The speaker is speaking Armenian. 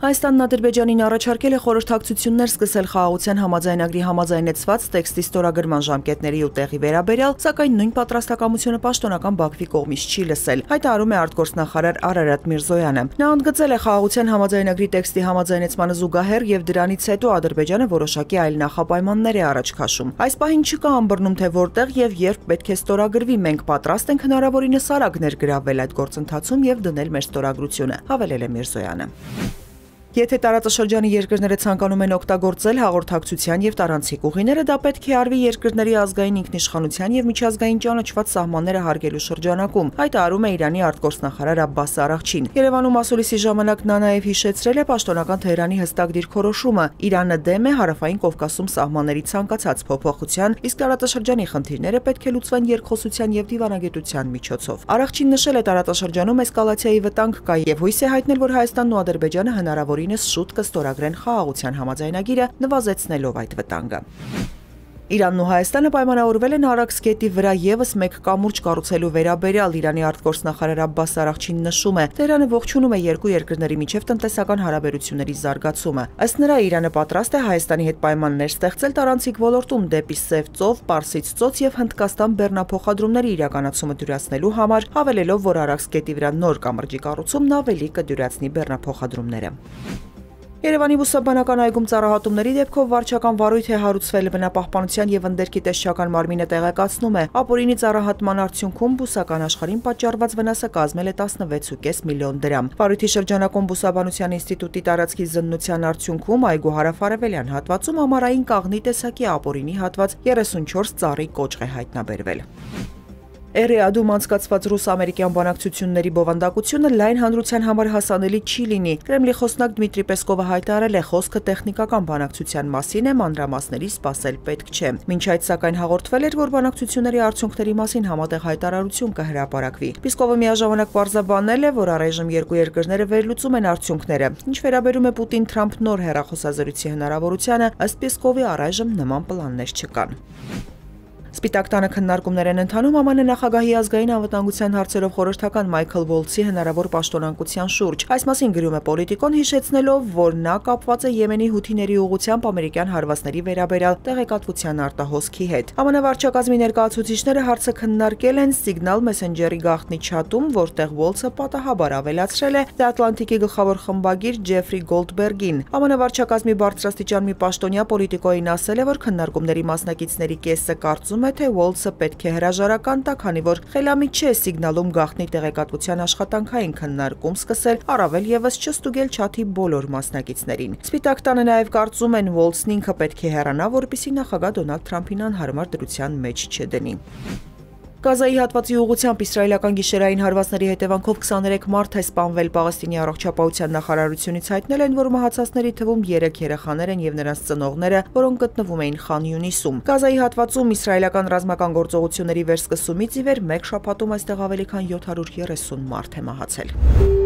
Հայաստանն Ադրբեջանին առաջարկել է խորհրդակցություններ սկսել խաղաղության համաձայնագրի համաձայնեցված տեքստի ստորագրման ժամկետների ու տեղի վերաբերյալ, սակայն նույն պատրաստակամությունը պաշտոնական Բաքվի կողմից չի լսել, հայտարարում է արտգործնախարար Արարատ Միրզոյանը։ Նա ընդգծել է խաղաղության համաձայնագրի տեքստի համաձայնեցմանը զուգահեռ եւ դրանից հետո Ադրբեջանը որոշակի այլ նախապայմաններ է առաջ քաշում։ Այս պահին չկա ըմբռնում, թե որտեղ եւ երբ պետք է ստորագրվի, մենք պատրաստ ենք հնարավորինս արագ ներգրավվել այդ գործընթացում եւ դնել մեր ստորագրությունը, հավելել է Միրզոյանը։ Եթե տարածաշրջանի երկրները ցանկանում են օգտագործել հաղորդակցության եւ տարանցիկ ուղիները, դա պետք է արվի երկրների ազգային ինքնիշխանության եւ միջազգային ճանաչված սահմանները հարգելու շրջանակում, հայտարարում է Իրանի արտգործնախարար Աբբաս Արաղչին։ Երևանում ասուլիսի ժամանակ նա նաեւ հիշեցրել է պաշտոնական Թեհրանի հստակ դիրքորոշումը՝ Իրանը դեմ է Հարավային Կովկասում սահմանների ցանկացած փոփոխության, իսկ տարածաշրջանի խնդիրները պետք է լուծվեն երկխոսության եւ դիվանագիտության միջոցով։ Արաղչին նշել է տարածաշրջանում էսկալացիայի վտանգ կա եւ հույս է հայտնել, որ Հայաստանն ու Ադրբեջանը հնարավորինս շուտ կստորագրեն խաղաղության համաձայնագիրը, նվազեցնելով այդ վտանգը։ Իրանն ու Հայաստանը պայմանավորվել են Արաքս գետի վրա եւս մեկ կամուրջ կառուցելու վերաբերյալ։ Իրանի արտգործնախարար Աբբաս Արաղչին նշում է, Թեհրանը ողջունում է երկու երկրների միջև տնտեսական հարաբերությունների զարգացումը։ Ըստ նրա, Իրանը պատրաստ է Հայաստանի հետ պայմաններ ստեղծել տարանցիկ ոլորտում դեպի Սև ծով, Պարսից ծոց եւ Հնդկաստան բեռնափոխադրումների իրականացումը դյուրացնելու համար, հավելելով, որ Արաքս գետի վրա նոր կամրջի կառուցումն ավելի կդյուրացնի բեռնափոխադրումները։ Երևանի բուսաբանական այգում ծառահատումների դեպքով վարչական վարույթ է հարուցվել։ Բնապահպանության եւ ընդերքի տեսչական մարմինը տեղեկացնում է, ապօրինի ծառահատման արդյունքում բուսական աշխարհին պատճառված վնասը կազմել է 16.5 միլիոն դրամ։ Վարույթի շրջանակում Բուսաբանության ինստիտուտի տարածքի զննության արդյունքում այգու հարավարևելյան հատվածում ամառային կաղնի տեսակի ապօրինի հատված 34 ծառի կոճղ է հայտնաբերվել։ Էրեադում անցկացված ռուս-ամերիկյան բանակցությունների բովանդակությունը լայն հանրության համար հասանելի չի լինի։ Կրեմլի խոսնակ Դմիտրի Պեսկովը հայտարարել է, խոսքը տեխնիկական բանակցության մասին է, մանրամասների սպասել պետք չէ։ Մինչ այդ սակայն հաղորդվել էր, որ բանակցությունների արդյունքների մասին համատեղ հայտարարություն կհրապարակվի։ Պեսկովը միաժամանակ պարզաբանել է, որ առայժմ երկու երկրները վերլուծում են արդյունքները։ Ինչ վերաբերում է Պուտին-Թրամփ նոր հեռախոսազրույցի հնարավորությանը, ըստ Պեսկովի առայժմ նման պլաններ չկան։ Սպիտակ տանը քննարկումներ են ընթանում ԱՄՆ նախագահի ազգային անվտանգության հարցերով խորհրդական Մայքլ Վոլցի հնարավոր պաշտոնանկության շուրջ։ Այս մասին գրում է Պոլիտիկոն, հիշեցնելով, որ նա կապված է Եմենի հութիների ուղղությամբ ամերիկյան հարվածների վերաբերյալ տեղեկատվության արտահոսքի հետ։ ԱՄՆ վարչակազմի ներկայացուցիչները հարցը քննարկել են Signal Messenger-ի գաղտնի չաթում, որտեղ Վոլցը պատահաբար ավելացրել է The Atlantic-ի գլխավոր խմբագիր Ջեֆրի Գոլդբերգին։ ԱՄՆ վարչակազմի բարձրաստիճան մի պաշտոնյա Պոլիտիկոին ասել է, որ քննարկումների մասնակիցների կեսը կարծում թե Վոլցը պետք է հրաժարական տա, քանի որ խելամիտ չէ Signal-ում գաղտնի տեղեկատվության աշխատանքային քննարկում սկսել, առավել եւս չստուգել չաթի բոլոր մասնակիցներին։ Սպիտակ տանը նաեւ կարծում են Վոլցն ինքը պետք է հեռանա, որպեսզի նախագահ Դոնալդ Թրամփին անհարմար դրության մեջ չդնի։ Գազայի հատվածի ուղղությամբ իսրայելական գիշերային հարվածների հետևանքով 23 մարդ է սպանվել։ Պաղեստինի առողջապահության նախարարությունից հայտնել են, որ մահացածների թվում 3 երեխաներ են եւ նրանց ծնողները, որոնք գտնվում էին Խան Յունիսում։ Գազայի հատվածում իսրայելական ռազմական գործողությունների վերսկսումից ի վեր մեկ շաբաթում այստեղ ավելի քան 730 մարդ է մահացել։